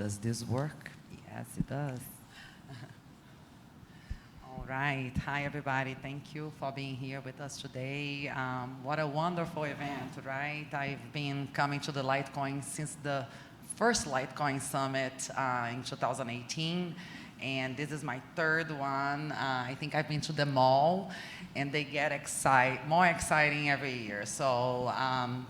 Does this work? Yes, it does. All right. Hi, everybody. Thank you for being here with us today. What a wonderful event, right? I've been coming to the Litecoin since the first Litecoin Summit in 2018. And this is my third one. I think I've been to them all, and they get more exciting every year. So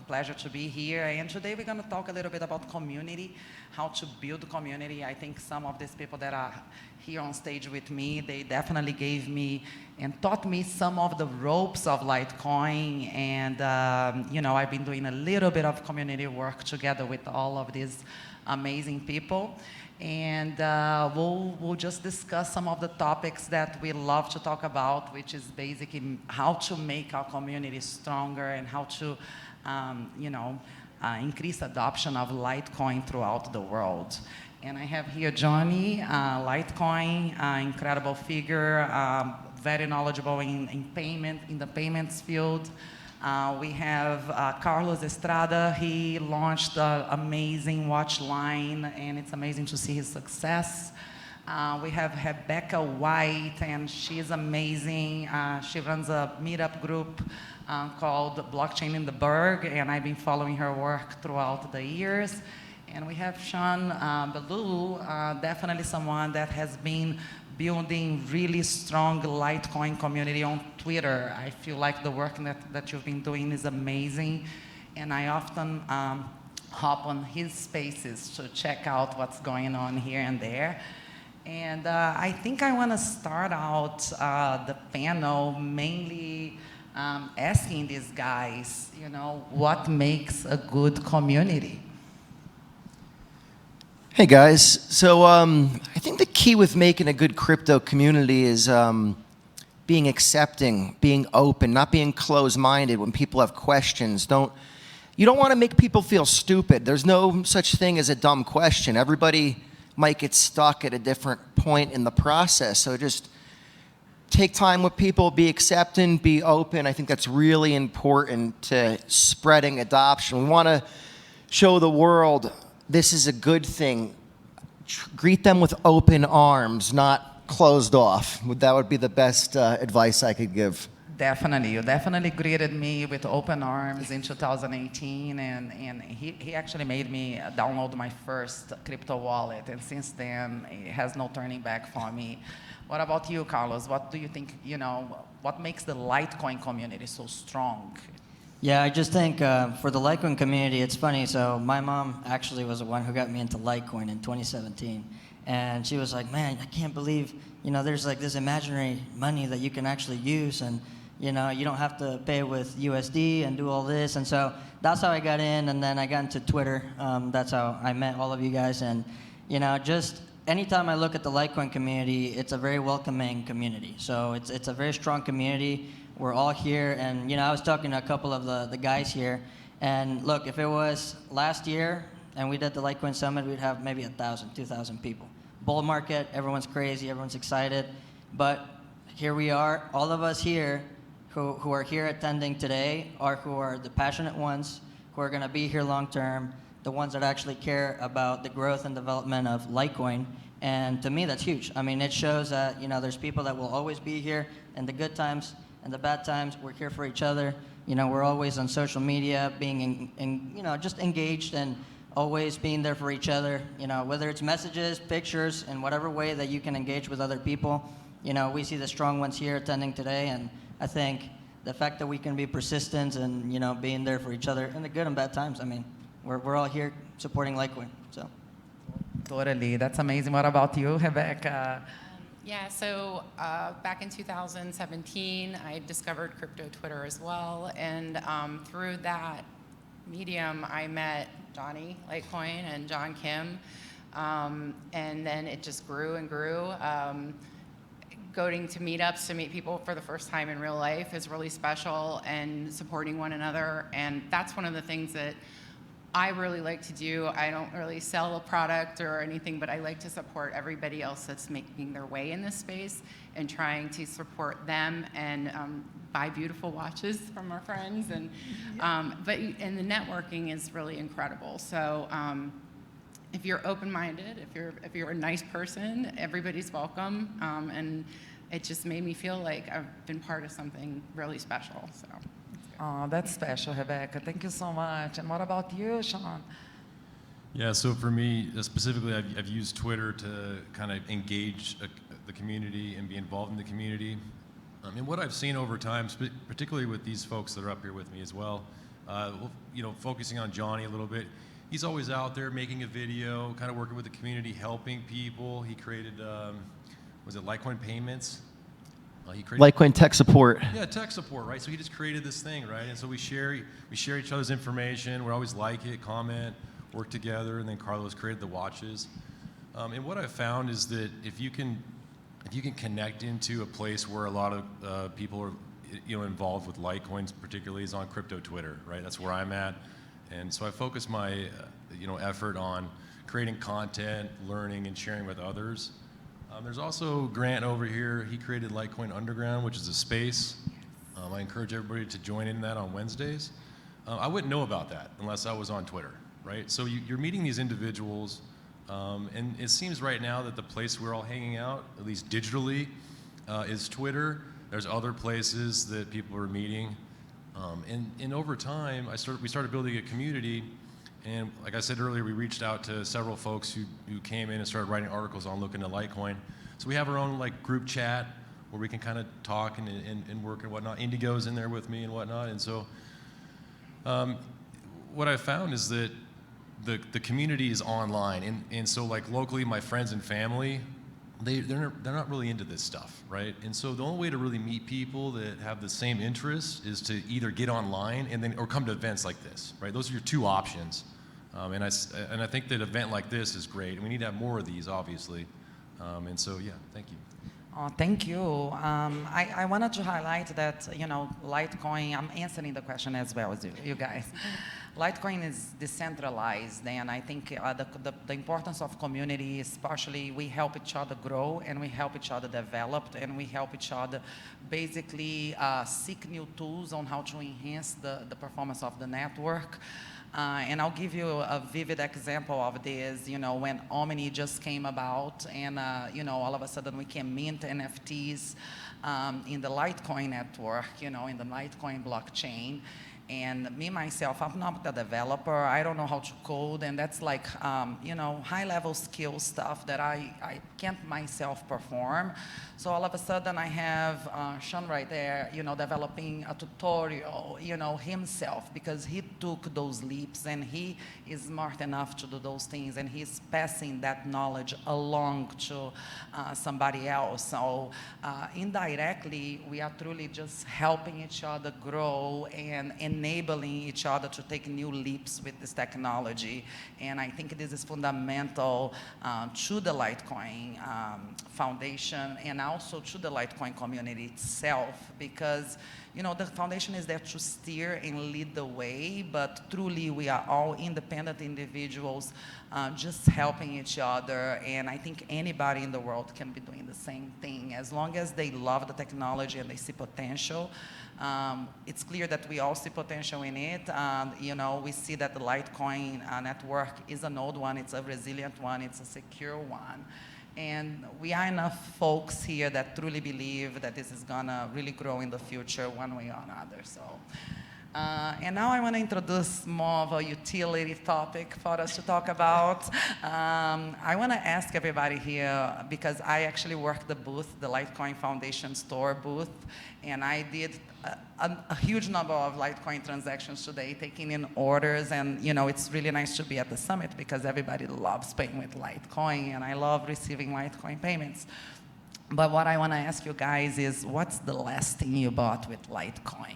pleasure to be here. And today we're going to talk a little bit about community, how to build community. I think some of these people that are here on stage with me, they definitely gave me and taught me some of the ropes of Litecoin. And I've been doing a little bit of community work together with all of these amazing people. And we'll just discuss some of the topics that we love to talk about, which is basically how to make our community stronger and how to, increase adoption of Litecoin throughout the world. And I have here Jonny Litecoin, incredible figure, very knowledgeable in the payments field. We have Carlos Estrada. He launched an amazing watch line, and it's amazing to see his success. We have Rebecca White, and she's amazing. She runs a meetup group called Blockchain in the Berg, and I've been following her work throughout the years. And we have Shan, Belew, definitely someone that has been building really strong Litecoin community on Twitter. I feel like the work that you've been doing is amazing, and I often hop on his spaces to check out what's going on here and there. And I think I want to start out the panel mainly asking these guys, what makes a good community? Hey guys, so I think the key with making a good crypto community is being accepting, being open, not being closed-minded when people have questions. You don't want to make people feel stupid. There's no such thing as a dumb question. Everybody might get stuck at a different point in the process, so just take time with people, be accepting, be open. I think that's really important to spreading adoption. We want to show the world this is a good thing. Greet them with open arms, not closed off. That would be the best advice I could give. Definitely. You definitely greeted me with open arms in 2018, and he actually made me download my first crypto wallet, and since then, it has no turning back for me. What about you, Carlos? What do you think, what makes the Litecoin community so strong? Yeah, I just think for the Litecoin community, it's funny. So my mom actually was the one who got me into Litecoin in 2017. And she was like, man, I can't believe, there's like this imaginary money that you can actually use. And, you don't have to pay with USD and do all this. And so that's how I got in. And then I got into Twitter. That's how I met all of you guys. And, just anytime I look at the Litecoin community, it's a very welcoming community. So it's a very strong community. We're all here, and I was talking to a couple of the guys here, and look, if it was last year and we did the Litecoin Summit, we'd have maybe 1,000, 2,000 people. Bull market, everyone's crazy, everyone's excited, but here we are, all of us here who are here attending today who are the passionate ones, who are going to be here long term, the ones that actually care about the growth and development of Litecoin. And to me, that's huge. I mean, it shows that there's people that will always be here in the good times and the bad times. We're here for each other. We're always on social media, being just engaged and always being there for each other. Whether it's messages, pictures, in whatever way that you can engage with other people. We see the strong ones here attending today, and I think the fact that we can be persistent and being there for each other in the good and bad times. I mean, we're all here supporting Litecoin. So. Totally, that's amazing. What about you, Rebecca? Yeah, so back in 2017, I discovered crypto Twitter as well, and through that medium, I met Jonny Litecoin and John Kim, and then it just grew and grew. Going to meetups to meet people for the first time in real life is really special, and supporting one another, and that's one of the things that I really like to do. I don't really sell a product or anything, but I like to support everybody else that's making their way in this space and trying to support them and buy beautiful watches from our friends. And the networking is really incredible. So if you're open-minded, if you're a nice person, everybody's welcome. And it just made me feel like I've been part of something really special. So. Oh, that's special, Rebecca. Thank you so much. And what about you, Shan? Yeah, so for me, specifically, I've used Twitter to kind of engage the community and be involved in the community. And what I've seen over time, particularly with these folks that are up here with me as well, focusing on Jonny a little bit, he's always out there making a video, kind of working with the community, helping people. He created, was it Litecoin Payments? He created Litecoin tech support. Yeah, tech support, right? So he just created this thing, right? And so we share each other's information. We always like it, comment, work together, and then Carlos created the watches. And what I've found is that if you can connect into a place where a lot of people are involved with Litecoins, particularly is on crypto Twitter, right? That's where I'm at. And so I focus my effort on creating content, learning, and sharing with others. There's also Grant over here. He created Litecoin Underground, which is a space. I encourage everybody to join in that on Wednesdays. I wouldn't know about that unless I was on Twitter, right? So you're meeting these individuals, and it seems right now that the place we're all hanging out, at least digitally, is Twitter. There's other places that people are meeting. And over time, we started building a community. And like I said earlier, we reached out to several folks who came in and started writing articles on looking at Litecoin. So we have our own group chat where we can kind of talk and work and whatnot. Indigo's in there with me and whatnot. And so what I found is that the community is online. And so locally, my friends and family, they're not really into this stuff, right? And so the only way to really meet people that have the same interests is to either get online or come to events like this, right? Those are your two options. And I think that an event like this is great, and we need to have more of these, obviously. And so, yeah, thank you. Oh, thank you. I wanted to highlight that, Litecoin, I'm answering the question as well as you guys. Litecoin is decentralized, and I think the importance of community is partially we help each other grow, and we help each other develop, and we help each other basically seek new tools on how to enhance the performance of the network. And I'll give you a vivid example of this, when Omni just came about and, all of a sudden we can mint NFTs in the Litecoin network, in the Litecoin blockchain. And me, myself, I'm not a developer. I don't know how to code, and that's high-level skill stuff that I can't myself perform. So all of a sudden, I have Shan right there, developing a tutorial, himself, because he took those leaps, and he is smart enough to do those things, and he's passing that knowledge along to somebody else. So indirectly, we are truly just helping each other grow and enabling each other to take new leaps with this technology. And I think this is fundamental to the Litecoin Foundation and also to the Litecoin community itself, because the foundation is there to steer and lead the way, but truly we are all independent individuals just helping each other. And I think anybody in the world can be doing the same thing as long as they love the technology and they see potential. It's clear that we all see potential in it. We see that the Litecoin network is an old one, it's a resilient one, it's a secure one. And we are enough folks here that truly believe that this is gonna really grow in the future one way or another. So, and now I want to introduce more of a utility topic for us to talk about. I want to ask everybody here, because I actually work the booth, the Litecoin Foundation store booth, and I did a huge number of Litecoin transactions today, taking in orders, and it's really nice to be at the summit because everybody loves paying with Litecoin, and I love receiving Litecoin payments. But what I want to ask you guys is, what's the last thing you bought with Litecoin?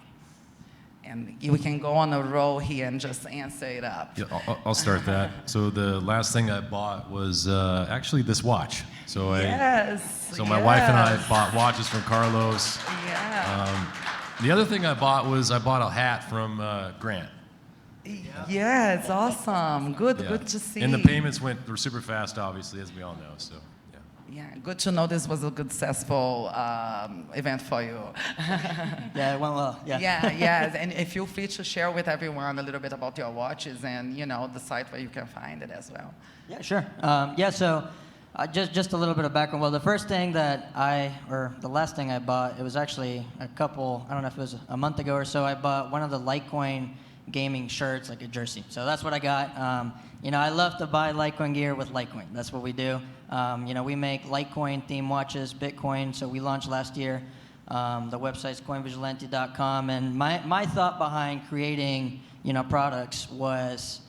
And we can go on a roll here and just answer it up. Yeah, I'll start that. So the last thing I bought was actually this watch. So my wife and I bought watches from Carlos. Yeah. The other thing I bought a hat from Grant. Yeah, it's awesome. Good to see. And the payments were super fast, obviously, as we all know. So, yeah. Yeah, good to know this was a good, successful event for you. Yeah, it went well. Yeah. Yeah, and feel free to share with everyone a little bit about your watches and the site where you can find it as well. Yeah, sure. So just a little bit of background. Well, the first thing that the last thing I bought, it was actually I don't know if it was a month ago or so, I bought one of the Litecoin gaming shirts, like a jersey. So that's what I got. I love to buy Litecoin gear with Litecoin. That's what we do. We make Litecoin themed watches, Bitcoin. So we launched last year. The website's coinvigilante.com. And my thought behind creating, products was,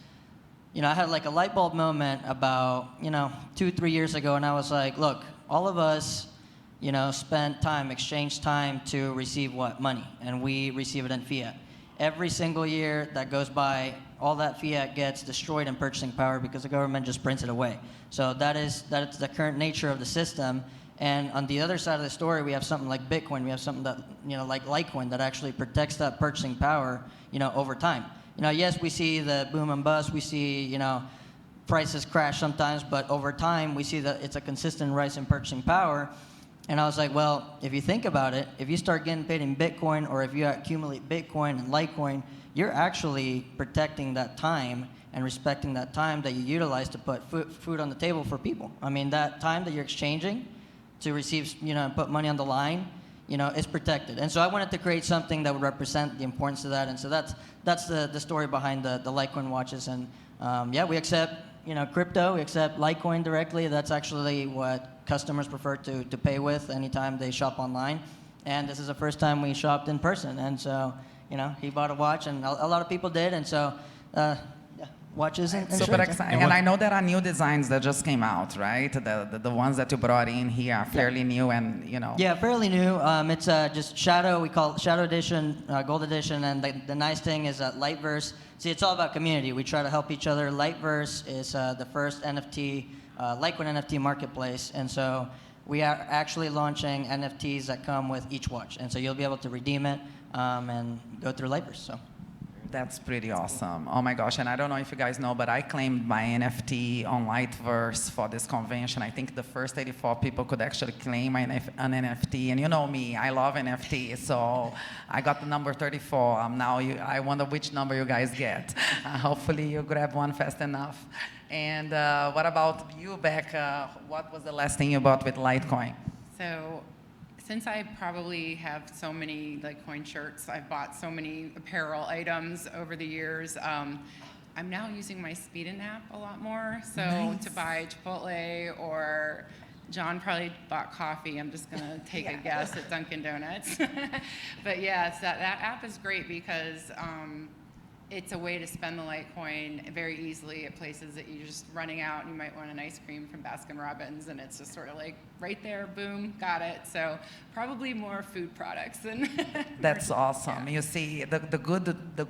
I had like a light bulb moment about, 2-3 years ago, and I was like, look, all of us, spent time, exchanged time to receive what? Money. And we receive it in fiat. Every single year that goes by, all that fiat gets destroyed in purchasing power because the government just prints it away. So that's the current nature of the system. And on the other side of the story, we have something like Bitcoin. We have something that, like Litecoin, that actually protects that purchasing power, over time. Yes, we see the boom and bust. We see, prices crash sometimes, but over time, we see that it's a consistent rise in purchasing power. And I was like, well, if you think about it, if you start getting paid in Bitcoin, or if you accumulate Bitcoin and Litecoin, you're actually protecting that time and respecting that time that you utilize to put food on the table for people. I mean, that time that you're exchanging to receive, put money on the line, is protected. And so I wanted to create something that would represent the importance of that. And so that's the story behind the Litecoin watches. And we accept, crypto, we accept Litecoin directly. That's actually what customers prefer to pay with anytime they shop online. And this is the first time we shopped in person. And so, he bought a watch, and a lot of people did. And so, watches and super shirts. exciting. And I know there are new designs that just came out, right? The ones that you brought in here are fairly new, and Yeah, fairly new. It's just Shadow. We call it Shadow Edition, Gold Edition, and the nice thing is that Lightverse. See, it's all about community. We try to help each other. Lightverse is the first NFT, Litecoin NFT marketplace, and so we are actually launching NFTs that come with each watch, and so you'll be able to redeem it and go through Lightverse. So. That's pretty awesome. Oh my gosh, and I don't know if you guys know, but I claimed my NFT on Liteverse for this convention. I think the first 84 people could actually claim an NFT, and you know me, I love NFT, so I got the number 34. I wonder which number you guys get. Hopefully you grab one fast enough. And what about you, Becca? What was the last thing you bought with Litecoin? So, since I probably have so many Litecoin shirts, I've bought so many apparel items over the years. I'm now using my Speedin' app a lot more. So Nice. to buy Chipotle, or John probably bought coffee. I'm just gonna take a guess at Dunkin' Donuts. But yes, that app is great because it's a way to spend the Litecoin very easily at places that you're just running out, and you might want an ice cream from Baskin-Robbins, and it's just sort of like right there, boom, got it. So probably more food products than. That's awesome. Yeah. You see, the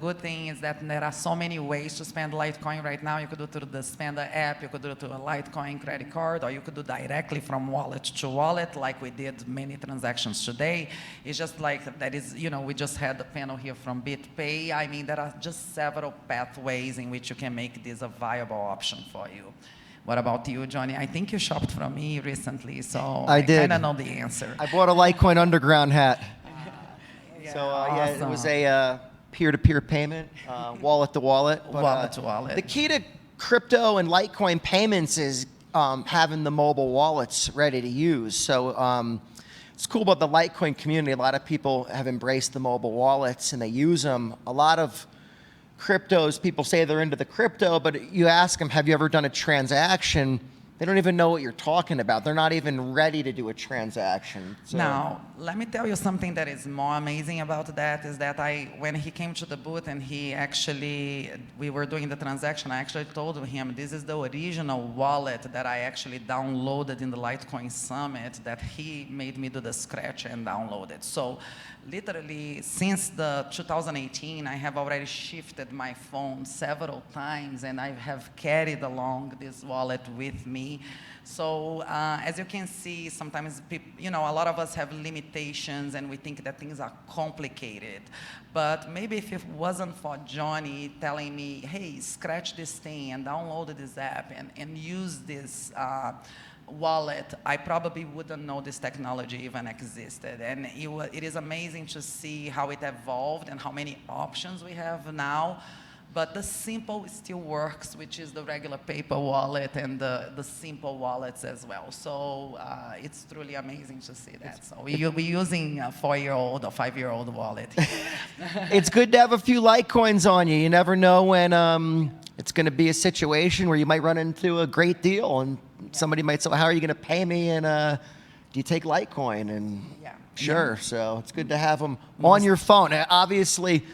good thing is that there are so many ways to spend Litecoin right now. You could do it through the Spender app, you could do it through a Litecoin credit card, or you could do directly from wallet to wallet, like we did many transactions today. It's just like that is, we just had the panel here from BitPay. I mean, there are just several pathways in which you can make this a viable option for you. What about you, Johnny? I think you shopped from me recently, so I did. kind of know the answer. I bought a Litecoin Underground hat. Yeah, It was a peer-to-peer payment, wallet to wallet. But, Wallet to wallet. The key to crypto and Litecoin payments is having the mobile wallets ready to use. So it's cool about the Litecoin community. A lot of people have embraced the mobile wallets and they use them. A lot of cryptos, people say they're into the crypto, but you ask them, have you ever done a transaction? They don't even know what you're talking about. They're not even ready to do a transaction. So. Now, let me tell you something that is more amazing about that is that when he came to the booth and we were doing the transaction, I actually told him, this is the original wallet that I actually downloaded in the Litecoin Summit that he made me do the scratch and download it. So literally, since the 2018, I have already shifted my phone several times, and I have carried along this wallet with me. So as you can see, sometimes people, a lot of us have limitations, and we think that things are complicated. But maybe if it wasn't for Johnny telling me, hey, scratch this thing and download this app and use this wallet, I probably wouldn't know this technology even existed. And it is amazing to see how it evolved and how many options we have now. But the simple still works, which is the regular paper wallet and the simple wallets as well. So it's truly amazing to see that. So we're using a 4-year-old or 5-year-old wallet. It's good to have a few Litecoins on you. You never know when it's going to be a situation where you might run into a great deal and somebody might say, how are you going to pay me? And do you take Litecoin? And sure. So it's good to have them on your phone. Obviously,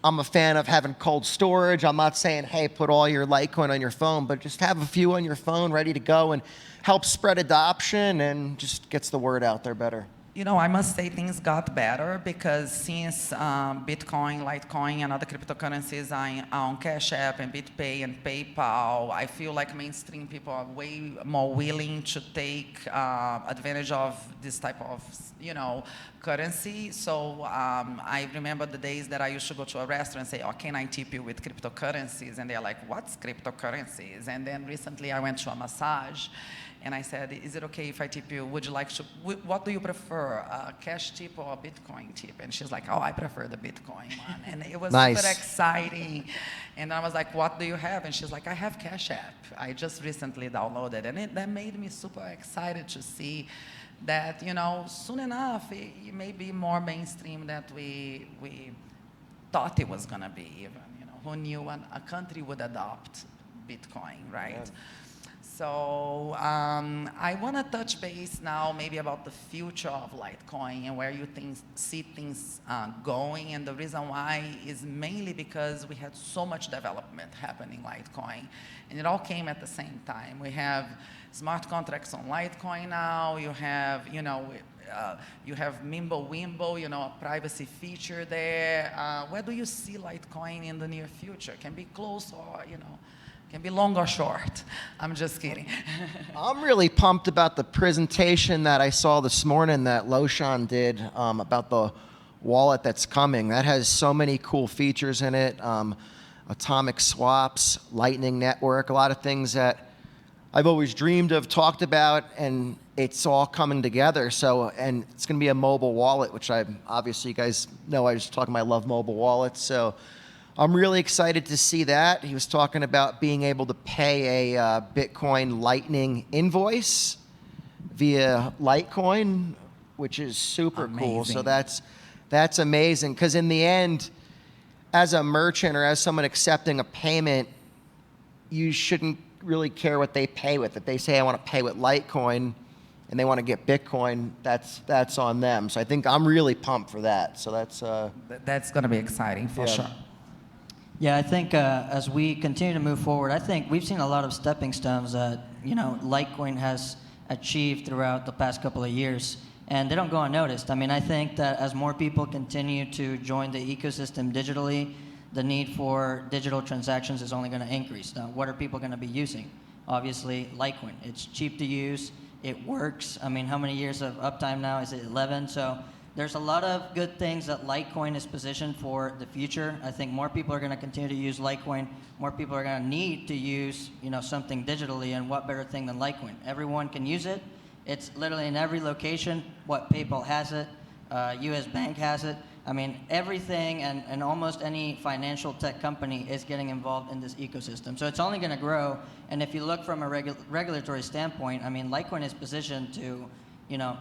I'm a fan of having cold storage. I'm not saying, hey, put all your Litecoin on your phone, but just have a few on your phone ready to go and help spread adoption and just gets the word out there better. You know, I must say things got better because since Bitcoin, Litecoin, and other cryptocurrencies are on Cash App and BitPay and PayPal, I feel like mainstream people are way more willing to take advantage of this type of, currency. So I remember the days that I used to go to a restaurant and say, oh, can I tip you with cryptocurrencies? And they're like, what's cryptocurrencies? And then recently I went to a massage. And I said, is it okay if I tip you? Would you like to, what do you prefer, a cash tip or a Bitcoin tip? And she's like, oh, I prefer the Bitcoin one. And it was nice. Super exciting. And I was like, what do you have? And she's like, I have Cash App. I just recently downloaded. And that made me super excited to see that, soon enough, it may be more mainstream than we thought it was going to be even. Who knew a country would adopt Bitcoin, right? Yeah. So I want to touch base now maybe about the future of Litecoin and where you see things going. And the reason why is mainly because we had so much development happening in Litecoin. And it all came at the same time. We have smart contracts on Litecoin now. You have, you have Mimblewimble, a privacy feature there. Where do you see Litecoin in the near future? Can be close or, can be long or short. I'm just kidding. I'm really pumped about the presentation that I saw this morning that Shan did about the wallet that's coming. That has so many cool features in it. Atomic swaps, Lightning Network, a lot of things that I've always dreamed of, talked about, and it's all coming together. So, and it's going to be a mobile wallet, which obviously you guys know I just talking about I love mobile wallets. So I'm really excited to see that. He was talking about being able to pay a Bitcoin Lightning invoice via Litecoin, which is super cool. So that's amazing, because in the end, as a merchant or as someone accepting a payment, you shouldn't really care what they pay with. If they say, I want to pay with Litecoin and they want to get Bitcoin, that's on them. So I think I'm really pumped for that. So that's going to be exciting for sure. Yeah, I think as we continue to move forward, I think we've seen a lot of stepping stones that Litecoin has achieved throughout the past couple of years, and they don't go unnoticed. I mean, I think that as more people continue to join the ecosystem digitally, the need for digital transactions is only going to increase. Now, what are people going to be using? Obviously, Litecoin. It's cheap to use. It works. I mean, how many years of uptime now? Is it 11? So there's a lot of good things that Litecoin is positioned for the future. I think more people are going to continue to use Litecoin. More people are going to need to use, something digitally, and what better thing than Litecoin? Everyone can use it. It's literally in every location. PayPal has it. US Bank has it. I mean, everything and almost any financial tech company is getting involved in this ecosystem. So it's only going to grow. And if you look from a regulatory standpoint, I mean, Litecoin is positioned to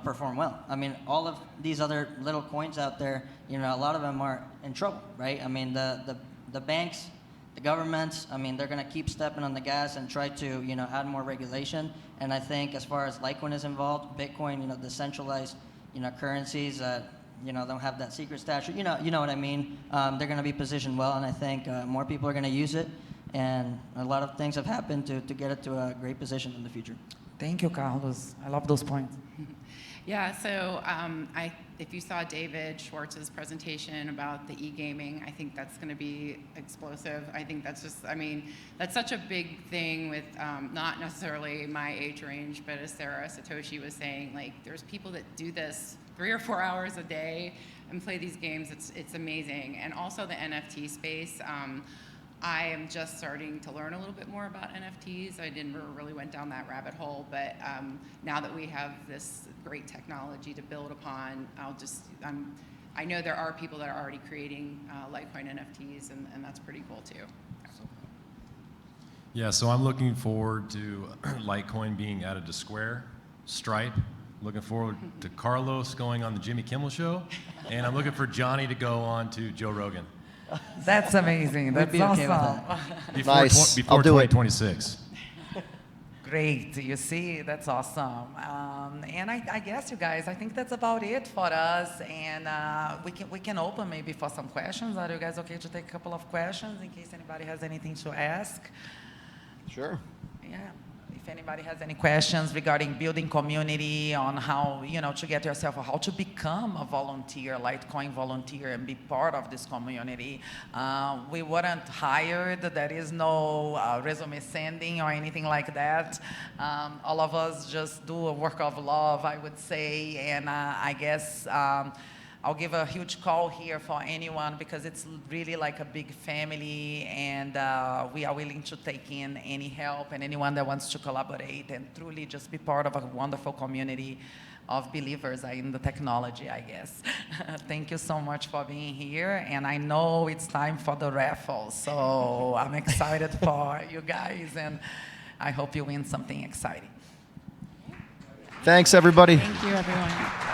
perform well. I mean, all of these other little coins out there, a lot of them are in trouble, right? I mean, the banks, the governments, I mean, they're going to keep stepping on the gas and try to, add more regulation. And I think as far as Litecoin is involved, Bitcoin, the centralized, currencies that, don't have that secret stash, you know what I mean? They're going to be positioned well, and I think more people are going to use it. And a lot of things have happened to get it to a great position in the future. Thank you, Carlos. I love those points. Yeah, so if you saw David Schwartz's presentation about the e-gaming, I think that's going to be explosive. I think that's just, that's such a big thing with not necessarily my age range, but as Sarah Satoshi was saying, like, there's people that do this 3 or 4 hours a day and play these games. It's amazing. And also the NFT space. I am just starting to learn a little bit more about NFTs. I never really went down that rabbit hole, but now that we have this great technology to build upon, I know there are people that are already creating Litecoin NFTs, and that's pretty cool too. Yeah, so I'm looking forward to Litecoin being added to Square, Stripe. Looking forward to Carlos going on the Jimmy Kimmel Show, and I'm looking for Jonny to go on to Joe Rogan. That's amazing. That's be okay with awesome. Before, Nice. before I'll do it. 2026. Great. You see, that's awesome. And I guess, you guys, I think that's about it for us. And we can open maybe for some questions. Are you guys okay to take a couple of questions in case anybody has anything to ask? Sure. Yeah. If anybody has any questions regarding building community, on how, to get yourself, or how to become a volunteer, Litecoin volunteer, and be part of this community. We weren't hired. There is no resume sending or anything like that. All of us just do a work of love, I would say. And I guess I'll give a huge call here for anyone, because it's really like a big family, and we are willing to take in any help and anyone that wants to collaborate and truly just be part of a wonderful community of believers in the technology, I guess. Thank you so much for being here, and I know it's time for the raffle, so I'm excited for you guys, and I hope you win something exciting. Thanks, everybody. Thank you, everyone.